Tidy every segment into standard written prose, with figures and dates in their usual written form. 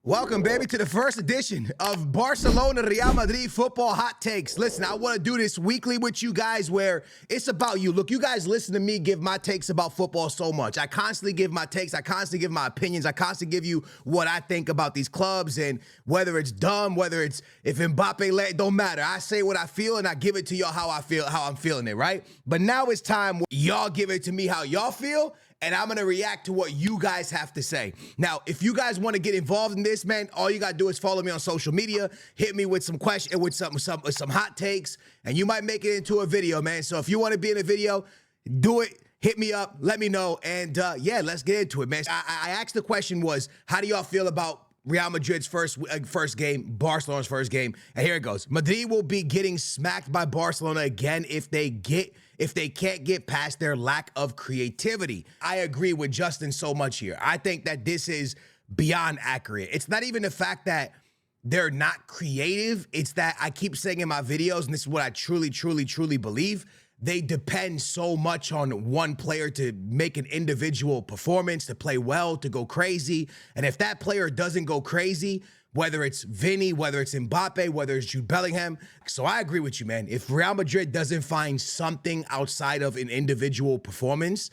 Welcome, baby, to the first edition of Barcelona Real Madrid football hot takes. Listen, I want to do this weekly with you guys where it's about you. Look, you guys listen to me give my takes about football so much. I constantly give my takes. I constantly give my opinions. I constantly give you what I think about these clubs and whether it's dumb, whether it's if Mbappe let, it don't matter. I say what I feel and I give it to y'all how I feel, how I'm feeling it, right? But now it's time y'all give it to me how y'all feel. And I'm going to react to what you guys have to say. Now, if you guys want to get involved in this, man, all you got to do is follow me on social media, hit me with some questions, with some hot takes, and you might make it into a video, man. So if you want to be in a video, do it. Hit me up. Let me know. And yeah, let's get into it, man. I asked the question was, how do y'all feel about Real Madrid's first game, Barcelona's first game? And here it goes. Madrid will be getting smacked by Barcelona again if they can't get past their lack of creativity. I agree with Justin so much here. I think that this is beyond accurate. It's not even the fact that they're not creative. It's that I keep saying in my videos, and this is what I truly believe, they depend so much on one player to make an individual performance, to play well, to go crazy. And if that player doesn't go crazy, whether it's Vinny, whether it's Mbappe, whether it's Jude Bellingham. So I agree with you, man. If Real Madrid doesn't find something outside of an individual performance,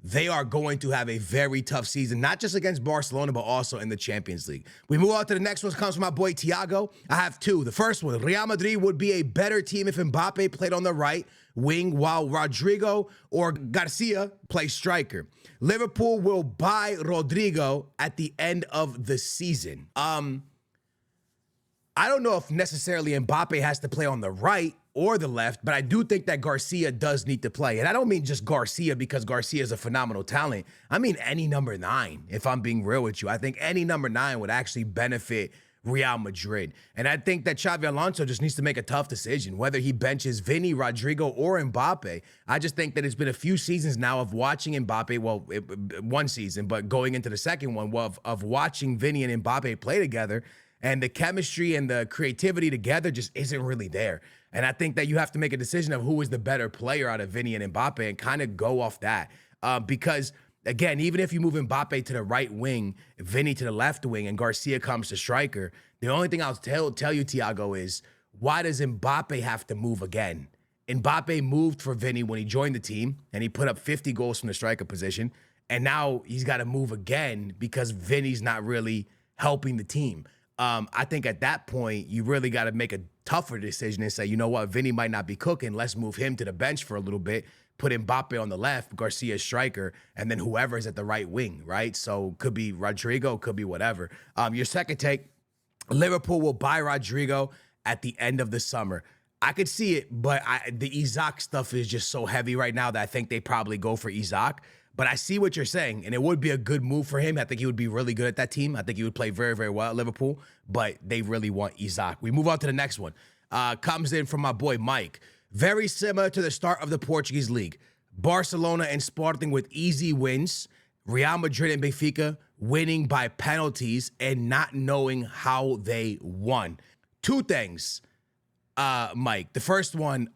they are going to have a very tough season, not just against Barcelona, but also in the Champions League. We move on to the next one. Comes from my boy Thiago. I have two. The first one, Real Madrid would be a better team if Mbappe played on the right wing while Rodrigo or Garcia play striker. Liverpool will buy Rodrigo at the end of the season. I don't know if necessarily Mbappe has to play on the right or the left, but I do think that Garcia does need to play. And I don't mean just Garcia because Garcia is a phenomenal talent. I mean any number 9, if I'm being real with you. I think any number 9 would actually benefit Real Madrid. And I think that Xabi Alonso just needs to make a tough decision, whether he benches Vinny, Rodrigo, or Mbappe. I just think that it's been a few seasons now of watching Mbappe, well, one season, but going into the second one, of watching Vinny and Mbappe play together, and the chemistry and the creativity together just isn't really there. And I think that you have to make a decision of who is the better player out of Vinny and Mbappe and kind of go off that. Because, again, even if you move Mbappe to the right wing, Vinny to the left wing, and Garcia comes to striker, the only thing I'll tell you, Thiago, is why does Mbappe have to move again? Mbappe moved for Vinny when he joined the team, and he put up 50 goals from the striker position. And now he's got to move again because Vinny's not really helping the team. I think at that point, you really got to make a tougher decision and say, you know what, Vinny might not be cooking. Let's move him to the bench for a little bit, put Mbappe on the left, Garcia striker, and then whoever is at the right wing, right? So could be Rodrigo, could be whatever. Your second take, Liverpool will buy Rodrigo at the end of the summer. I could see it, but the Isaac stuff is just so heavy right now that I think they probably go for Isaac. But I see what you're saying, and it would be a good move for him. I think he would be really good at that team. I think he would play very well at Liverpool, but they really want Isaac. We move on to the next one. Comes in from my boy Mike. Very similar to the start of the Portuguese league. Barcelona and Sporting with easy wins. Real Madrid and Benfica winning by penalties and not knowing how they won. Two things, Mike. The first one,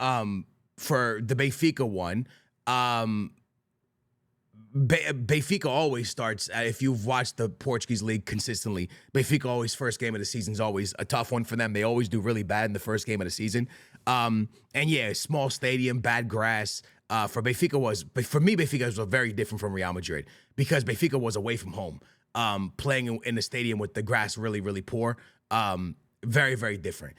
for the Benfica one, Benfica always starts, if you've watched the Portuguese league consistently, Benfica always, first game of the season is always a tough one for them. They always do really bad in the first game of the season. And yeah, small stadium, bad grass. For me, Benfica was very different from Real Madrid because Benfica was away from home, playing in the stadium with the grass really poor. Very different.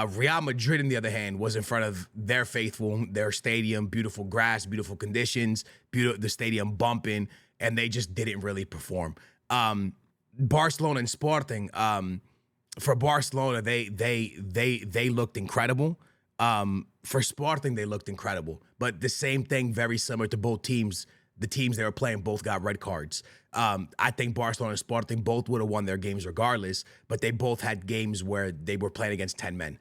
Real Madrid, on the other hand, was in front of their faithful, their stadium, beautiful grass, beautiful conditions, the stadium bumping, and they just didn't really perform. Barcelona and Sporting, for Barcelona, they looked incredible. For Sporting, they looked incredible. But the same thing, very similar to both teams. The teams they were playing both got red cards. I think Barcelona and Sporting both would have won their games regardless, but they both had games where they were playing against 10 men.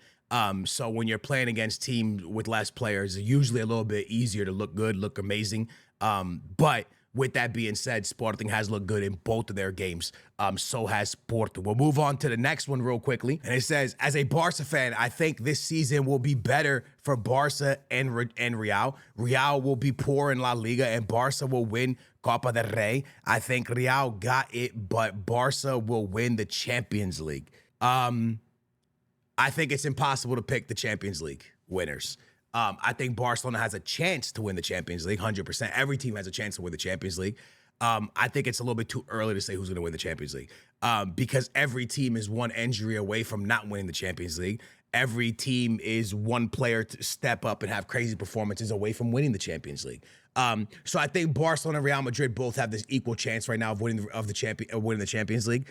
So when you're playing against teams with less players, it's usually a little bit easier to look good, look amazing. But with that being said, Sporting has looked good in both of their games. So has Porto. We'll move on to the next one real quickly. And it says, as a Barca fan, I think this season will be better for Barca and Real. Real will be poor in La Liga and Barca will win Copa del Rey. I think Real got it, but Barca will win the Champions League. I think it's impossible to pick the Champions League winners. I think Barcelona has a chance to win the Champions League, 100%. Every team has a chance to win the Champions League. I think it's a little bit too early to say who's going to win the Champions League because every team is one injury away from not winning the Champions League. Every team is one player to step up and have crazy performances away from winning the Champions League. So I think Barcelona and Real Madrid both have this equal chance right now of winning the Champions League.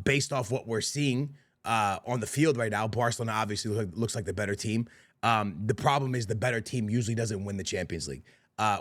Based off what we're seeing on the field right now, Barcelona obviously looks like the better team. The problem is the better team usually doesn't win the Champions League.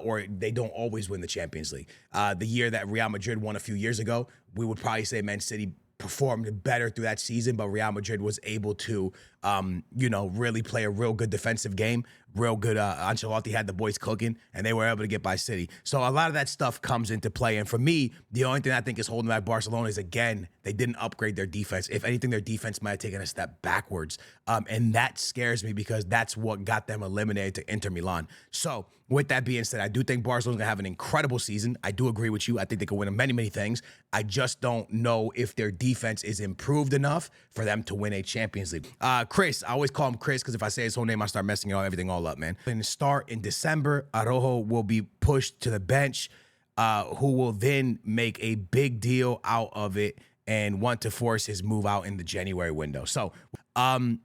Or they don't always win the Champions League. The year that Real Madrid won a few years ago, we would probably say Man City performed better through that season, but Real Madrid was able to, really play a real good defensive game. Real good. Ancelotti had the boys cooking, and they were able to get by City. So a lot of that stuff comes into play. And for me, the only thing I think is holding back Barcelona is, again, they didn't upgrade their defense. If anything, their defense might have taken a step backwards. And that scares me because that's what got them eliminated to Inter Milan. So with that being said, I do think Barcelona's going to have an incredible season. I do agree with you. I think they can win many, many things. I just don't know if their defense is improved enough for them to win a Champions League. Chris, I always call him Chris because if I say his whole name, I start messing everything all up, man. And start in December, Araujo will be pushed to the bench, who will then make a big deal out of it and want to force his move out in the January window. So,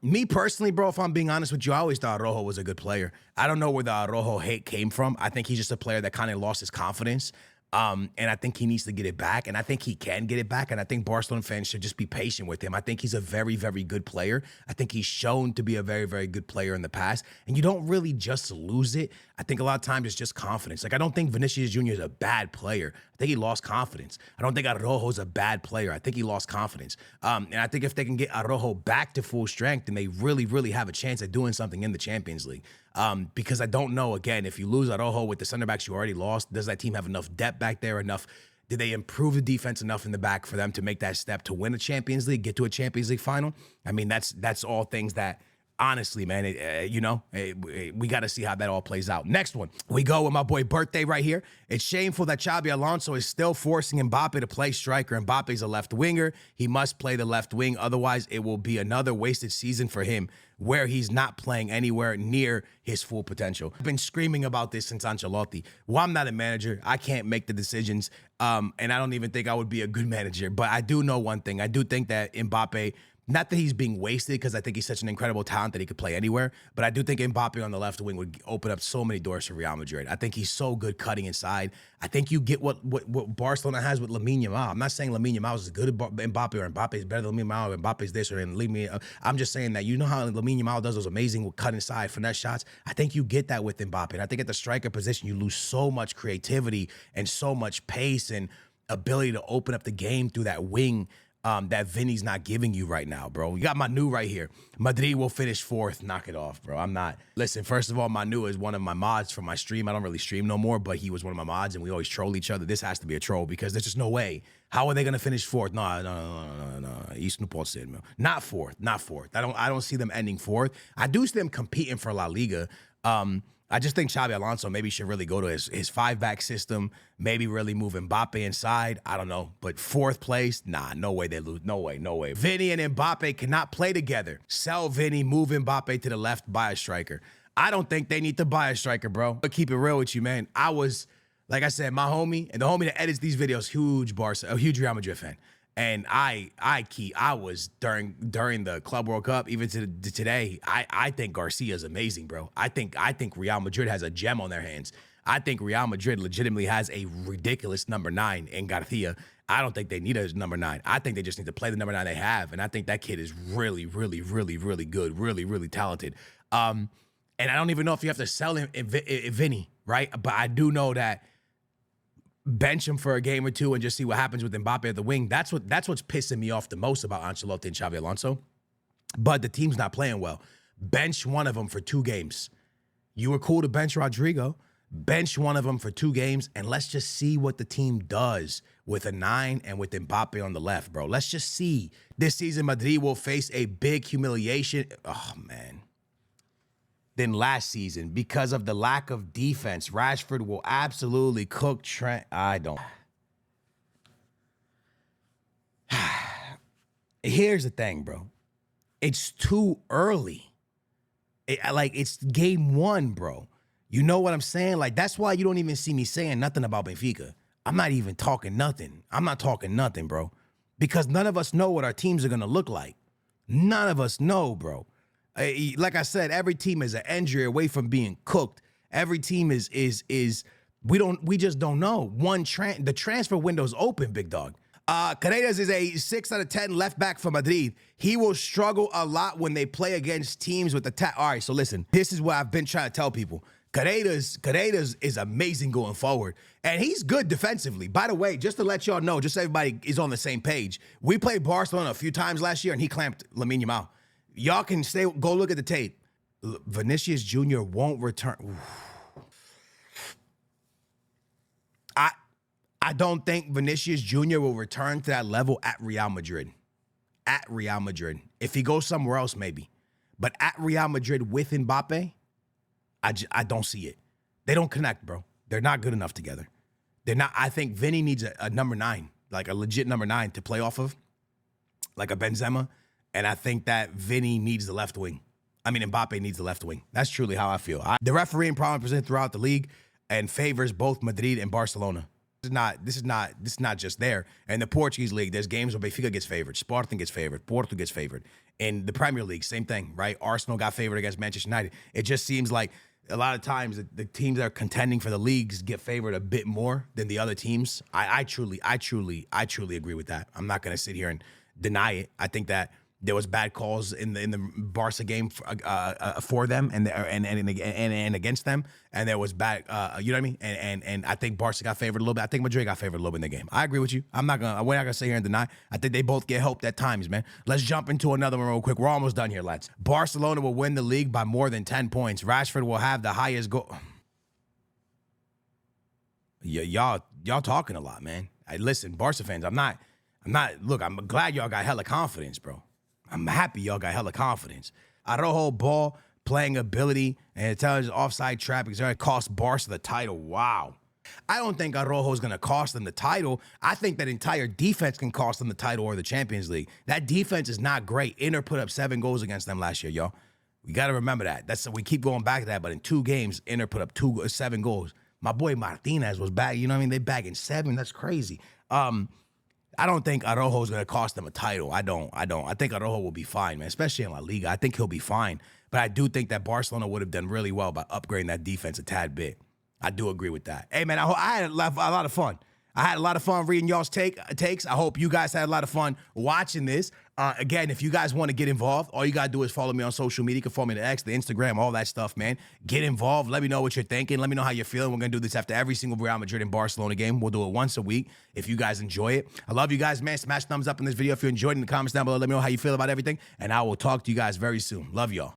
me personally, bro, if I'm being honest with you, I always thought Araujo was a good player. I don't know where the Araujo hate came from. I think he's just a player that kind of lost his confidence. And I think he needs to get it back, and I think he can get it back, and I think Barcelona fans should just be patient with him. I think he's a very, very good player. I think he's shown to be a very, very good player in the past, and you don't really just lose it. I think a lot of times it's just confidence. Like, I don't think Vinicius Jr. is a bad player. I think he lost confidence. I don't think Araujo's a bad player. I think he lost confidence. And I think if they can get Araujo back to full strength, then they really, really have a chance at doing something in the Champions League. Because I don't know, again, if you lose Araujo with the center backs you already lost, does that team have enough depth back there, did they improve the defense enough in the back for them to make that step to win a Champions League, get to a Champions League final? I mean, that's all things that, honestly, man, we got to see how that all plays out. Next one, we go with my boy Birthday right here. It's shameful that Xabi Alonso is still forcing Mbappe to play striker. Mbappe's a left winger. He must play the left wing. Otherwise, it will be another wasted season for him where he's not playing anywhere near his full potential. I've been screaming about this since Ancelotti. Well, I'm not a manager. I can't make the decisions, and I don't even think I would be a good manager. But I do know one thing. I do think that Mbappe, not that he's being wasted, because I think he's such an incredible talent that he could play anywhere, but I do think Mbappe on the left wing would open up so many doors for Real Madrid. I think he's so good cutting inside. I think you get what Barcelona has with Lamine Yamal. I'm not saying Lamine Yamal is as good as Mbappe or Mbappe is better than Lamine Yamal or Mbappe's this or I'm just saying that you know how Lamine Yamal does those amazing cut inside finesse shots. I think you get that with Mbappe. And I think at the striker position, you lose so much creativity and so much pace and ability to open up the game through that wing that Vinny's not giving you right now, bro. You got Manu right here. Madrid will finish fourth. Knock it off, bro. I'm not. Listen, first of all, Manu is one of my mods for my stream. I don't really stream no more, but he was one of my mods, and we always troll each other. This has to be a troll because there's just no way. How are they going to finish fourth? No. Isso não pode ser, man. Not fourth. I don't see them ending fourth. I do see them competing for La Liga. I just think Xabi Alonso maybe should really go to his 5-back system, maybe really move Mbappe inside. I don't know. But fourth place, nah, no way they lose. No way. Vinny and Mbappe cannot play together. Sell Vinny, move Mbappe to the left, buy a striker. I don't think they need to buy a striker, bro. But keep it real with you, man. I was, like I said, my homie, and the homie that edits these videos, a huge Real Madrid fan. And I was during the Club World Cup, even to today, I think Garcia is amazing, bro. I think Real Madrid has a gem on their hands. I think Real Madrid legitimately has a ridiculous number 9 in Garcia. I don't think they need a number 9. I think they just need to play the number 9 they have. And I think that kid is really, really, really, really good, really, really talented. And I don't even know if you have to sell him Vinny, right? But I do know that bench him for a game or two and just see what happens with Mbappe at the wing. That's what's pissing me off the most about Ancelotti and Xabi Alonso. But the team's not playing well. Bench one of them for 2 games. You were cool to bench Rodrigo. Bench one of them for 2 games, and let's just see what the team does with a 9 and with Mbappe on the left, bro. Let's just see. This season, Madrid will face a big humiliation. Oh, man. Than last season because of the lack of defense. Rashford will absolutely cook Trent. I don't. Here's the thing, bro. It's too early. It's game 1, bro. You know what I'm saying? Like, that's why you don't even see me saying nothing about Benfica. I'm not even talking nothing. I'm not talking nothing, bro. Because none of us know what our teams are going to look like. None of us know, bro. Like I said, every team is an injury away from being cooked. Every team is we just don't know. The transfer window's open, big dog. Paredes is a 6 out of 10 left back for Madrid. He will struggle a lot when they play against teams with attack. All right, so listen, this is what I've been trying to tell people. Paredes is amazing going forward, and he's good defensively. By the way, just to let y'all know, just so everybody is on the same page, we played Barcelona a few times last year, and he clamped Lamine Yamal. Y'all can go look at the tape. Vinicius Jr. won't return. I don't think Vinicius Jr. will return to that level at Real Madrid. At Real Madrid. If he goes somewhere else, maybe. But at Real Madrid with Mbappe, I don't see it. They don't connect, bro. They're not good enough together. They're not. I think Vinny needs a number 9, like a legit number 9 to play off of, like a Benzema. And I think that Vinny needs the left wing. I mean, Mbappe needs the left wing. That's truly how I feel. The refereeing problem present throughout the league and favors both Madrid and Barcelona. This is not just there. In the Portuguese league, there's games where Benfica gets favored, Sporting gets favored, Porto gets favored. In the Premier League, same thing, right? Arsenal got favored against Manchester United. It just seems like a lot of times the teams that are contending for the leagues get favored a bit more than the other teams. I truly agree with that. I'm not gonna sit here and deny it. I think that there was bad calls in the Barca game for them and against them, and there was bad, you know what I mean? And I think Barca got favored a little bit. I think Madrid got favored a little bit in the game. I agree with you. We're not gonna sit here and deny. I think they both get helped at times, man. Let's jump into another one real quick. We're almost done here, lads. Barcelona will win the league by more than 10 points. Rashford will have the highest goal. Y'all talking a lot, man. Listen, Barca fans, look, I'm glad y'all got hella confidence, bro. I'm happy y'all got hella confidence. Araujo ball, playing ability, and intelligent offside trap is going to cost Barca the title. Wow. I don't think Araujo is going to cost them the title. I think that entire defense can cost them the title or the Champions League. That defense is not great. Inter put up 7 goals against them last year, y'all. We got to remember that. We keep going back to that, but in 2 games, Inter put up 7 goals. My boy Martinez was back. You know what I mean? They bagging 7. That's crazy. I don't think Araujo is going to cost them a title. I don't. I think Araujo will be fine, man, especially in La Liga. I think he'll be fine. But I do think that Barcelona would have done really well by upgrading that defense a tad bit. I do agree with that. Hey, man, I had a lot of fun. I had a lot of fun reading y'all's takes. I hope you guys had a lot of fun watching this. Again, if you guys want to get involved, all you got to do is follow me on social media. You can follow me on the X, the Instagram, all that stuff, man. Get involved. Let me know what you're thinking. Let me know how you're feeling. We're going to do this after every single Real Madrid and Barcelona game. We'll do it once a week if you guys enjoy it. I love you guys, man. Smash thumbs up in this video if you enjoyed it in the comments down below. Let me know how you feel about everything, and I will talk to you guys very soon. Love y'all.